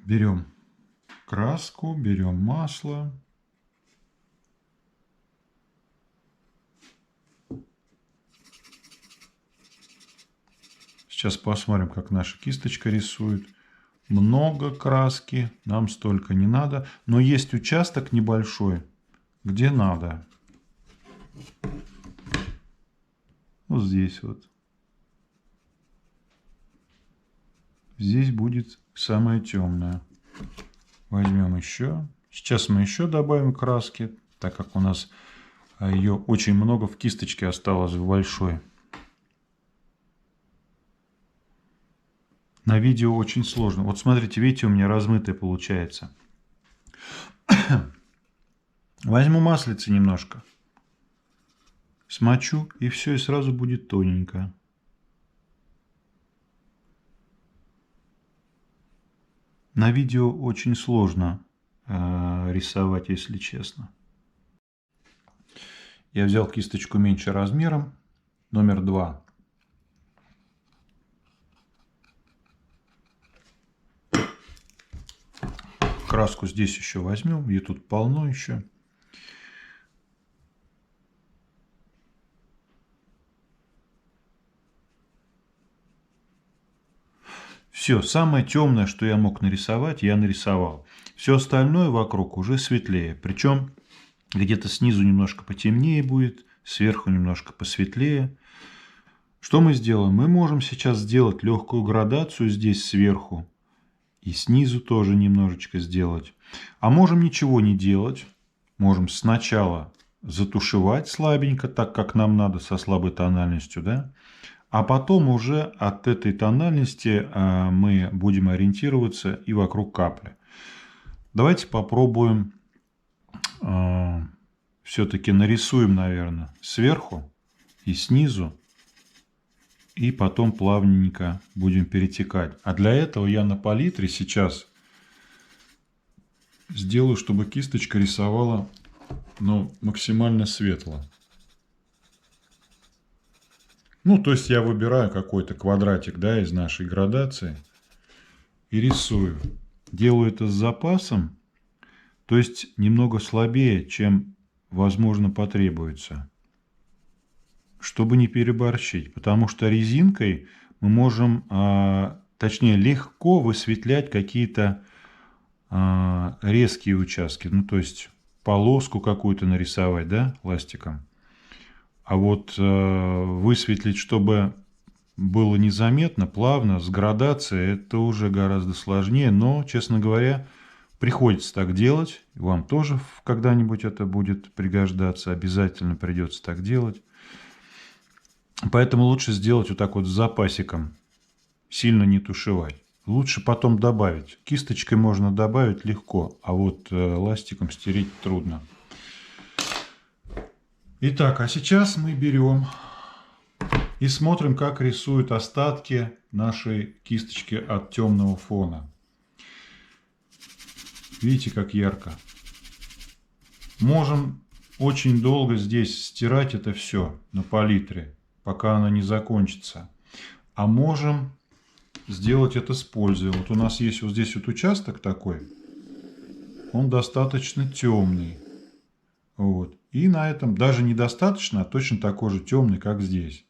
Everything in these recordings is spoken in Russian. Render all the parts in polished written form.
Берем краску, берем масло. Сейчас посмотрим, как наша кисточка рисует. Много краски, нам столько не надо. Но есть участок небольшой, где надо. Вот здесь вот. Здесь будет самое темное. Возьмем еще. Сейчас мы еще добавим краски, так как у нас ее очень много в кисточке осталось в большой. На видео очень сложно. Вот смотрите, видите, у меня размытое получается. Возьму маслица немножко. Смочу, и все, и сразу будет тоненько. На видео очень сложно рисовать, если честно. Я взял кисточку меньше размером, номер 2. Краску здесь еще возьмем, ее тут полно еще. Все, самое темное, что я мог нарисовать, я нарисовал. Все остальное вокруг уже светлее. Причем где-то снизу немножко потемнее будет, сверху немножко посветлее. Что мы сделаем? Мы можем сейчас сделать легкую градацию здесь сверху. И снизу тоже немножечко сделать. А можем ничего не делать. Можем сначала затушевать слабенько, так как нам надо, со слабой тональностью, да? А потом уже от этой тональности мы будем ориентироваться и вокруг капли. Давайте попробуем, все-таки нарисуем, наверное, сверху и снизу. И потом плавненько будем перетекать. А для этого я на палитре сейчас сделаю, чтобы кисточка рисовала, максимально светло. То есть я выбираю какой-то квадратик, да, из нашей градации и рисую. Делаю это с запасом, то есть немного слабее, чем, возможно, потребуется. Чтобы не переборщить, потому что резинкой мы можем, точнее, легко высветлять какие-то резкие участки. То есть полоску какую-то нарисовать, да, ластиком. А вот высветлить, чтобы было незаметно, плавно, с градацией, это уже гораздо сложнее. Но, честно говоря, приходится так делать. Вам тоже когда-нибудь это будет пригождаться. Обязательно придется так делать. Поэтому лучше сделать вот так вот с запасиком, сильно не тушевать. Лучше потом добавить. Кисточкой можно добавить легко, а вот ластиком стереть трудно. Итак, а сейчас мы берем и смотрим, как рисуют остатки нашей кисточки от темного фона. Видите, как ярко. Можем очень долго здесь стирать это все на палитре, пока она не закончится. А можем сделать это с пользой. Вот у нас есть вот здесь вот участок такой. Он достаточно темный. Вот. И на этом даже недостаточно, а точно такой же темный, как здесь.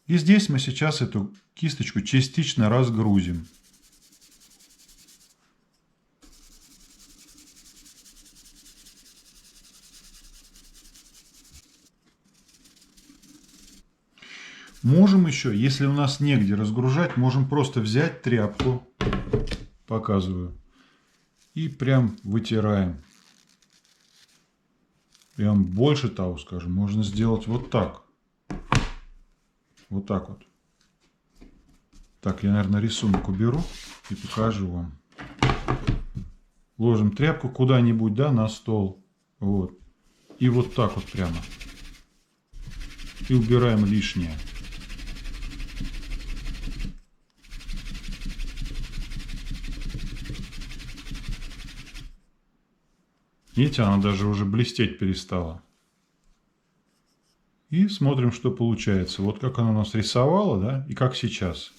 И здесь мы сейчас эту кисточку частично разгрузим. Можем еще, если у нас негде разгружать, можем просто взять тряпку, показываю, и прям вытираем. Прям больше того скажу, можно сделать вот так. Вот так вот. Так, я, наверное, рисунок уберу и покажу вам. Ложим тряпку куда-нибудь, да, на стол. Вот. И вот так вот прямо. И убираем лишнее. Видите, она даже уже блестеть перестала. И смотрим, что получается. Вот как она у нас рисовала, да, и как сейчас.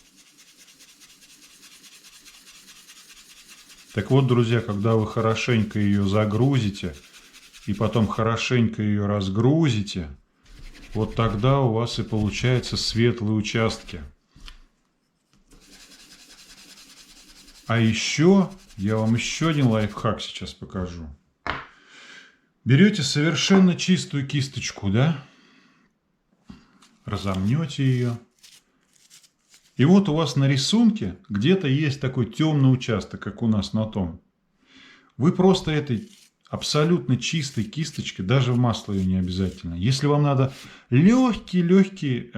Так вот, друзья, когда вы хорошенько ее загрузите и потом хорошенько ее разгрузите, вот тогда у вас и получаются светлые участки. А еще я вам еще один лайфхак сейчас покажу. Берете совершенно чистую кисточку, да? Разомнете ее. И вот у вас на рисунке где-то есть такой темный участок, как у нас на том. Вы просто этой абсолютно чистой кисточкой, даже в масло ее не обязательно. Если вам надо легкий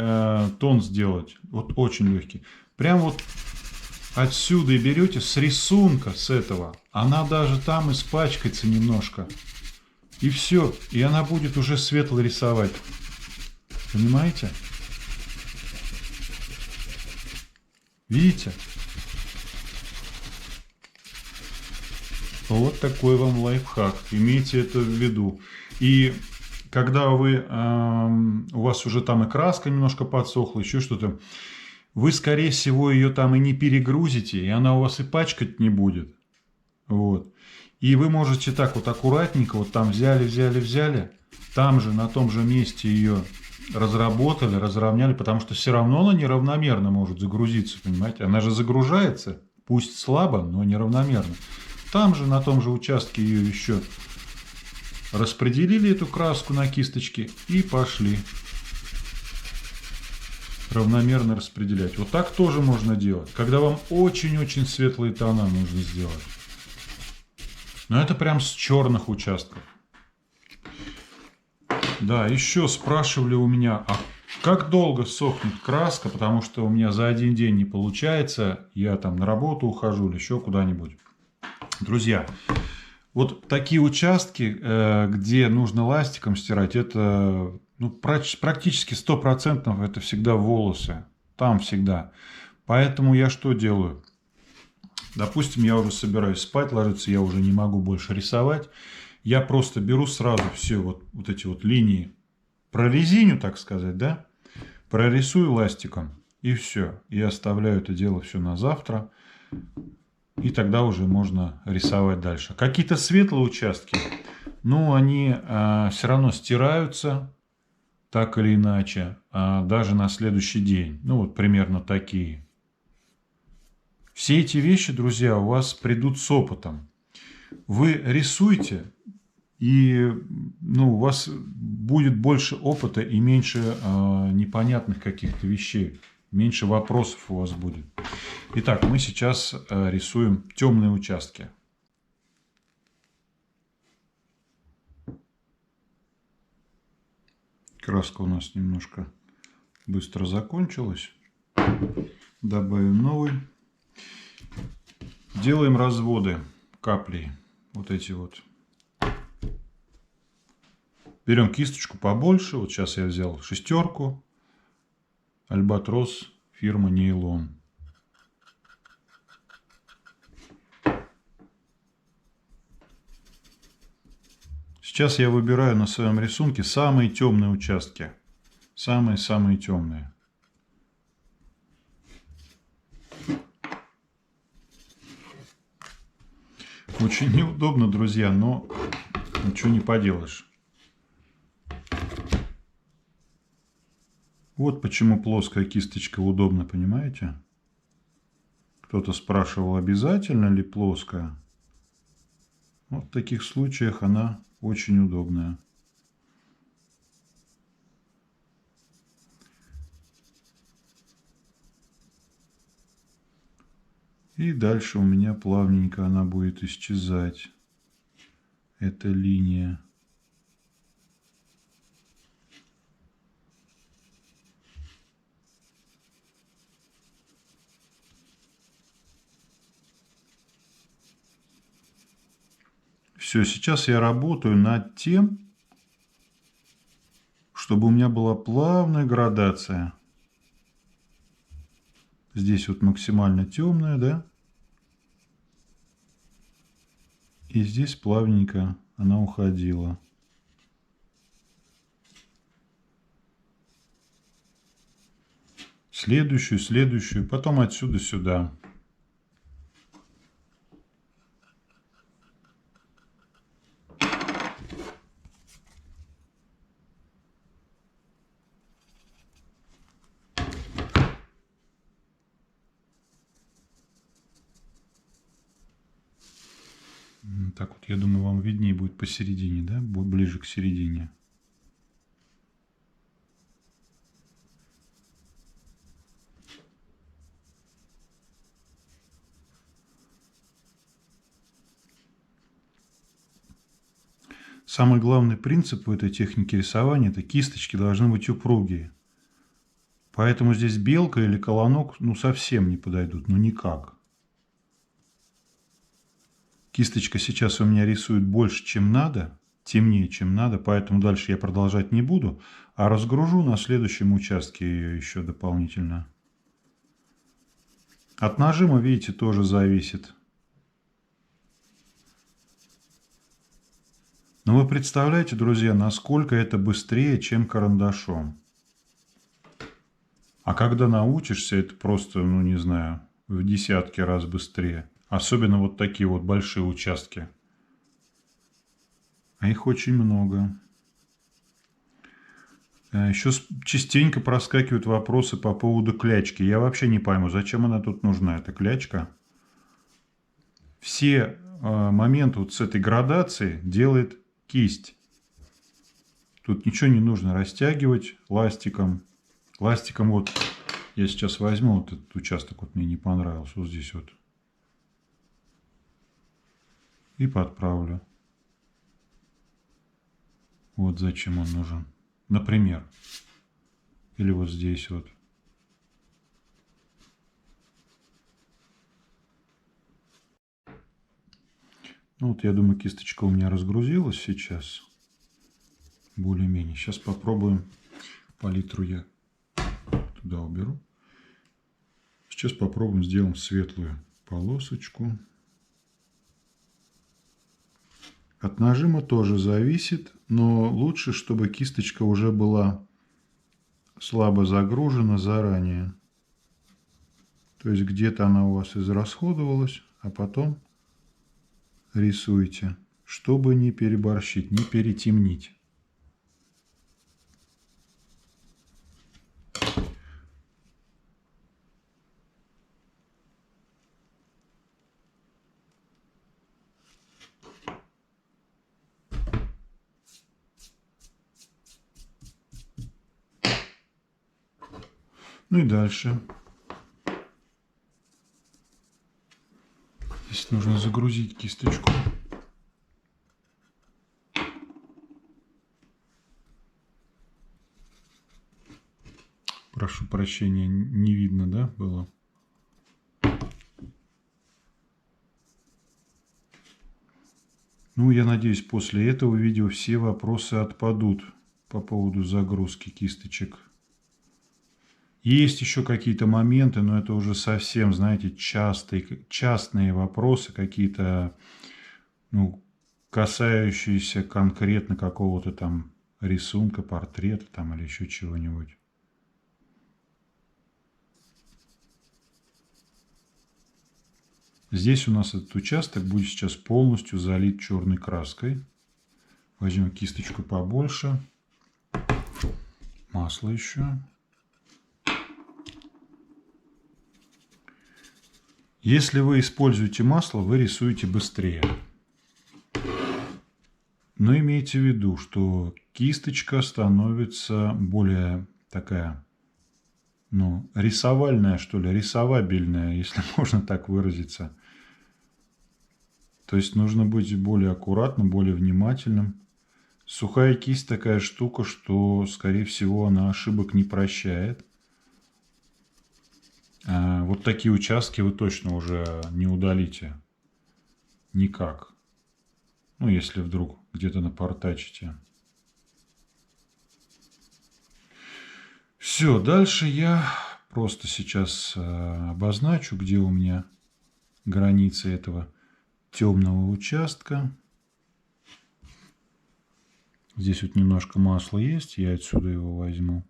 тон сделать, вот очень легкий, прям вот отсюда и берете с рисунка, с этого. Она даже там испачкается немножко. И все. И она будет уже светло рисовать. Понимаете? Видите? Вот такой вам лайфхак. Имейте это в виду. И когда у вас уже там и краска немножко подсохла, еще что-то, вы, скорее всего, ее там и не перегрузите, и она у вас и пачкать не будет. Вот. И вы можете так вот аккуратненько, вот там взяли, там же, на том же месте ее разработали, разровняли, потому что все равно она неравномерно может загрузиться, понимаете? Она же загружается, пусть слабо, но неравномерно. Там же, на том же участке ее еще распределили, эту краску на кисточке, и пошли равномерно распределять. Вот так тоже можно делать, когда вам очень-очень светлые тона нужно сделать. Но это прям с черных участков. Да, еще спрашивали у меня, а как долго сохнет краска, потому что у меня за один день не получается, я там на работу ухожу или еще куда-нибудь. Друзья, вот такие участки, где нужно ластиком стирать, это практически 100% это всегда волосы. Там всегда. Поэтому я что делаю? Допустим, я уже собираюсь спать, ложиться, я уже не могу больше рисовать. Я просто беру сразу все вот эти вот линии, прорезиню, так сказать, да? Прорисую ластиком. И все. Я оставляю это дело все на завтра. И тогда уже можно рисовать дальше. Какие-то светлые участки, они все равно стираются, так или иначе, даже на следующий день. Вот примерно такие. Все эти вещи, друзья, у вас придут с опытом. Вы рисуете, и у вас будет больше опыта и меньше непонятных каких-то вещей. Меньше вопросов у вас будет. Итак, мы сейчас рисуем темные участки. Краска у нас немножко быстро закончилась. Добавим новый. Делаем разводы каплей. Вот эти вот. Берем кисточку побольше. Вот сейчас я взял 6. Альбатрос, фирма Нейлон. Сейчас я выбираю на своем рисунке самые темные участки. Самые-самые темные. Очень неудобно, друзья, но ничего не поделаешь. Вот почему плоская кисточка удобна, понимаете? Кто-то спрашивал, обязательно ли плоская. Вот в таких случаях она очень удобная. И дальше у меня плавненько она будет исчезать. Эта линия. Все, сейчас я работаю над тем, чтобы у меня была плавная градация. Здесь вот максимально темная, да? И здесь плавненько она уходила. Следующую, потом отсюда сюда. Так вот, я думаю, вам виднее будет посередине, да? Ближе к середине. Самый главный принцип в этой технике рисования – это кисточки должны быть упругие. Поэтому здесь белка или колонок ну совсем не подойдут, ну никак. Кисточка сейчас у меня рисует больше, чем надо, темнее, чем надо, поэтому дальше я продолжать не буду, а разгружу на следующем участке ее еще дополнительно. От нажима, видите, тоже зависит. Но вы представляете, друзья, насколько это быстрее, чем карандашом. А когда научишься, это просто, ну не знаю, в десятки раз быстрее. Особенно вот такие вот большие участки. А их очень много. Еще частенько проскакивают вопросы по поводу клячки. Я вообще не пойму, зачем она тут нужна, эта клячка. Все моменты вот с этой градацией делает кисть. Тут ничего не нужно растягивать ластиком. Ластиком вот я сейчас возьму вот этот участок, вот мне не понравился, вот здесь вот. И подправлю. Вот зачем он нужен. Например. Или вот здесь вот. Ну вот я думаю, кисточка у меня разгрузилась сейчас. Более-менее. Сейчас попробуем. Палитру я туда уберу. Сейчас попробуем сделать светлую полосочку. От нажима тоже зависит, но лучше, чтобы кисточка уже была слабо загружена заранее. То есть где-то она у вас израсходовалась, а потом рисуйте, чтобы не переборщить, не перетемнить. Ну и дальше. Здесь нужно загрузить кисточку. Прошу прощения, не видно, да, было? Ну, я надеюсь, после этого видео все вопросы отпадут по поводу загрузки кисточек. Есть еще какие-то моменты, но это уже совсем, знаете, частные вопросы, какие-то, ну, касающиеся конкретно какого-то там рисунка, портрета там или еще чего-нибудь. Здесь у нас этот участок будет сейчас полностью залит черной краской. Возьмем кисточку побольше. Масло еще. Если вы используете масло, вы рисуете быстрее. Но имейте в виду, что кисточка становится более такая, ну, рисовальная, что ли, рисовабельная, если можно так выразиться. То есть нужно быть более аккуратным, более внимательным. Сухая кисть такая штука, что, скорее всего, она ошибок не прощает. Вот такие участки вы точно уже не удалите никак. Ну, если вдруг где-то напортачите. Все, дальше я просто сейчас обозначу, где у меня границы этого темного участка. Здесь вот немножко масла есть, я отсюда его возьму.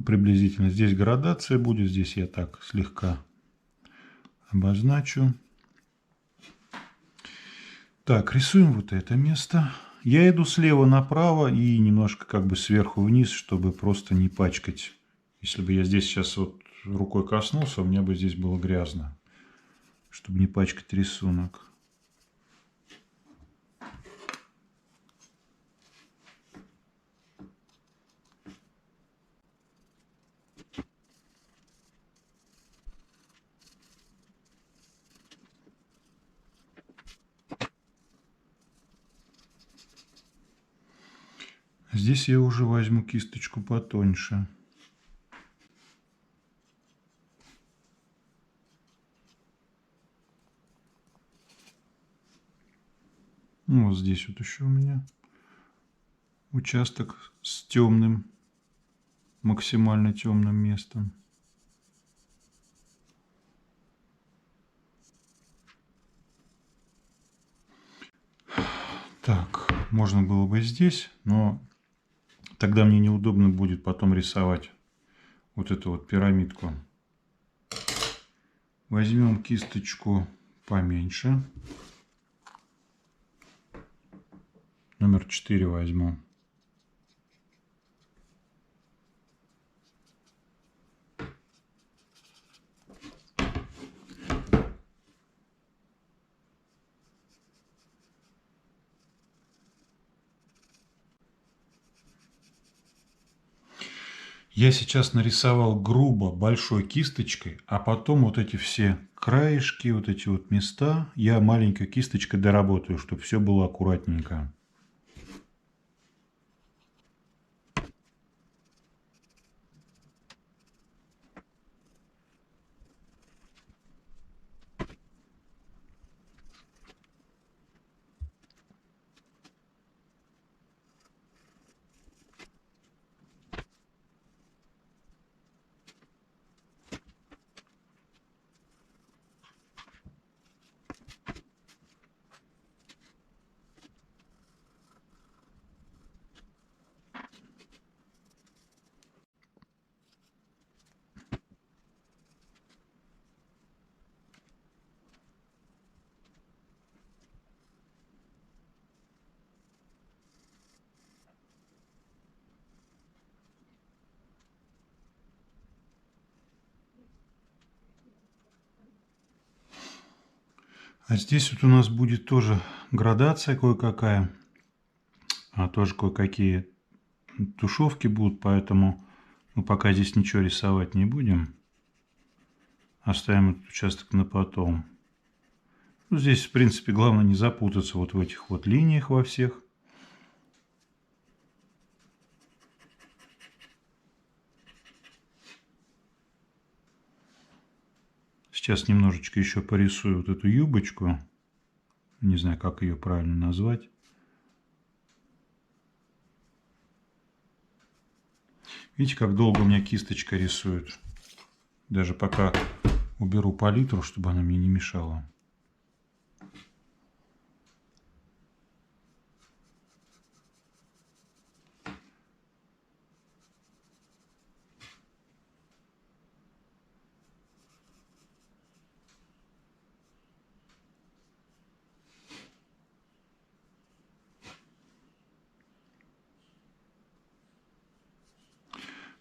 Приблизительно здесь градация будет, здесь я так слегка обозначу. Так, рисуем вот это место. Я иду слева направо и немножко как бы сверху вниз, чтобы просто не пачкать. Если бы я здесь сейчас вот рукой коснулся, у меня бы здесь было грязно, чтобы не пачкать рисунок. Здесь я уже возьму кисточку потоньше. Ну, вот здесь вот еще у меня участок с темным, максимально темным местом. Так, можно было бы здесь, но тогда мне неудобно будет потом рисовать вот эту вот пирамидку. Возьмем кисточку поменьше. Номер 4 возьму. Я сейчас нарисовал грубо большой кисточкой, а потом вот эти все краешки, вот эти вот места я маленькой кисточкой доработаю, чтобы все было аккуратненько. А здесь вот у нас будет тоже градация кое-какая, тоже кое-какие тушевки будут, поэтому мы пока здесь ничего рисовать не будем. Оставим этот участок на потом. Ну, здесь, в принципе, главное не запутаться вот в этих вот линиях во всех. Сейчас немножечко еще порисую вот эту юбочку. Не знаю, как ее правильно назвать. Видите, как долго у меня кисточка рисует. Даже пока уберу палитру, чтобы она мне не мешала.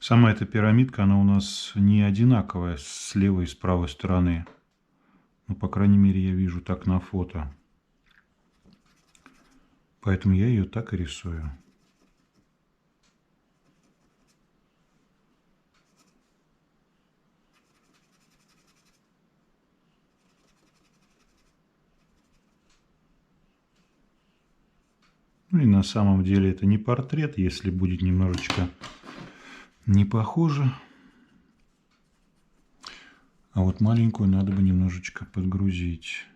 Сама эта пирамидка, она у нас не одинаковая с левой и с правой стороны. Ну, по крайней мере, я вижу так на фото. Поэтому я ее так и рисую. Ну и на самом деле это не портрет, если будет немножечко не похоже. А вот маленькую надо бы немножечко подгрузить.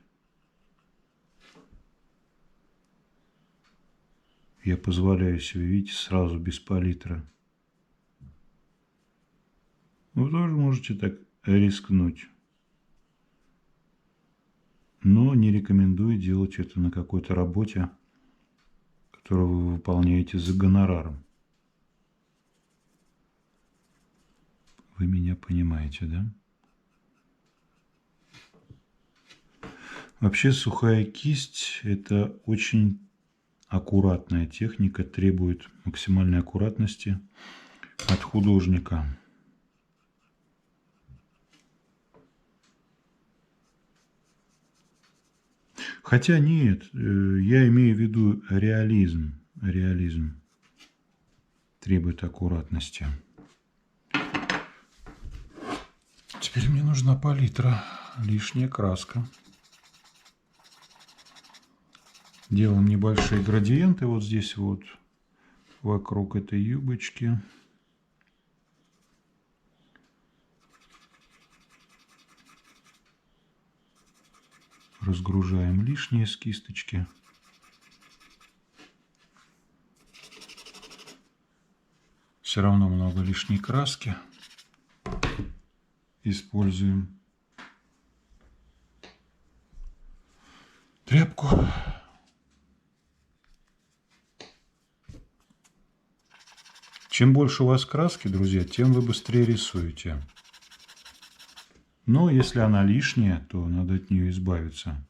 Я позволяю себе, видите, сразу без палитры. Вы тоже можете так рискнуть. Но не рекомендую делать это на какой-то работе, которую вы выполняете за гонораром. Вы меня понимаете, да? Вообще сухая кисть – это очень аккуратная техника, требует максимальной аккуратности от художника. Хотя нет, я имею в виду реализм. Реализм требует аккуратности. Теперь мне нужна палитра, лишняя краска. Делаем небольшие градиенты вот здесь вот, вокруг этой юбочки. Разгружаем лишнее с кисточки. Все равно много лишней краски. Используем тряпку. Чем больше у вас краски, друзья, тем вы быстрее рисуете. Но если она лишняя, то надо от нее избавиться.